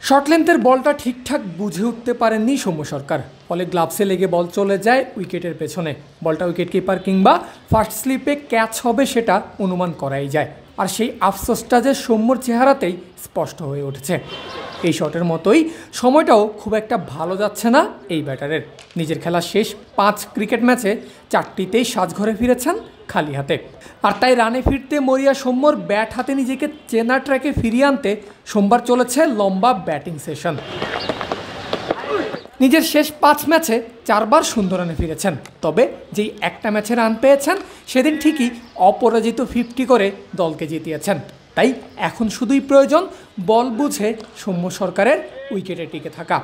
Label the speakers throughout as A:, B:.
A: Short লেন্থের বলটা ঠিকঠাক বুঝে উঠতে পারেননি সৌম্য সরকার, ফলে গ্লাভসে লেগে বল চলে যায় উইকেটের পেছনে। বলটা উইকেট কিপার কিংবা ফার্স্ট স্লিপে ক্যাচ হবে সেটা অনুমান করাই যায়। আর সেই আফসোসটা যে সৌম্যর চেহারাতেই স্পষ্ট হয়ে উঠেছে। এই শটের মতোই সময়টাও খুব একটা ভালো যাচ্ছে না এই ব্যাটারের। নিজের খেলার শেষ 5 ক্রিকেট ম্যাচে 4টিতেই সাজঘরে ফিরেছেন খালি হাতে। আর তাই রানে ফিরতে মরিয়া সৌম্যর ব্যাট হাতে নিজেকে চেনা ট্র্যাকে ফিরিয়ে আনতে সোমবার চলেছে লম্বা ব্যাটিং সেশন। নিজের শেষ 5 ম্যাচে 4 বার সুন্দর রানে ফিরেছেন, তবে যেই একটা ম্যাচে রান পেয়েছেন সেদিন ঠিকই অপরাজিত 50 করে দলকে জিতিয়েছেন। তাই এখন শুধুই প্রয়োজন বল বুঝে সৌম্য সরকারের উইকেটে টিকে থাকা।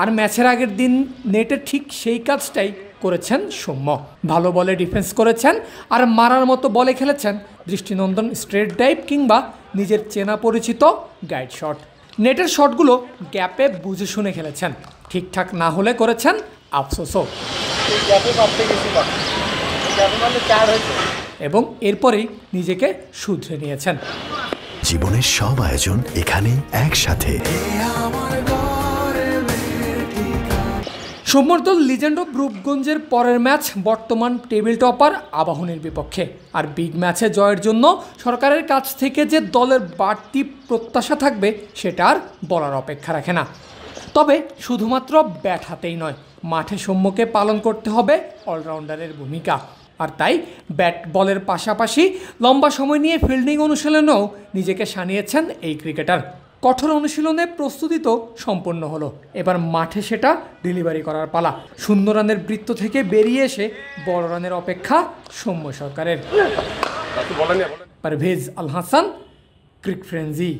A: আর ম্যাচের আগের দিন নেটে ঠিক সেই কাজটাই করেছেন সৌম্য। ভালো বলে ডিফেন্স করেছেন আর মারার মতো বলে খেলেছেন দৃষ্টিনন্দন স্ট্রেট ডাইভ কিংবা নিজের চেনা পরিচিত গাইড শট। নেটের শটগুলো গ্যাপে বুঝে শুনে খেলেছেন, ঠিকঠাক না হলে করেছেন আফসোসও। এবং এরপরেই নিজেকে শুধরে নিয়েছেন।
B: জীবনের সব আয়োজন এখানে একসাথে।
A: সৌম্যর দল লিজেন্ড অফ রূপগঞ্জের পরের ম্যাচ বর্তমান টেবিল টপার আবাহনীর বিপক্ষে। আর বিগ ম্যাচে জয়ের জন্য সরকারের কাছ থেকে যে দলের বাড়তি প্রত্যাশা থাকবে সেটা আর বলার অপেক্ষা রাখে না। তবে শুধুমাত্র ব্যাট হাতেই নয়, মাঠে সৌম্যকে পালন করতে হবে অলরাউন্ডারের ভূমিকা। আর তাই ব্যাট বলের পাশাপাশি লম্বা সময় নিয়ে ফিল্ডিং অনুশীলনেও নিজেকে সানিয়েছেন এই ক্রিকেটার। কঠোর অনুশীলনে প্রস্তুতি তো সম্পন্ন হলো, এবার মাঠে সেটা ডেলিভারি করার পালা। শূন্য রানের বৃত্ত থেকে বেরিয়ে এসে বড় রানের অপেক্ষা সৌম্য সরকারের। পারভেজ আল হাসান, ক্রিক ফ্রেন্জি।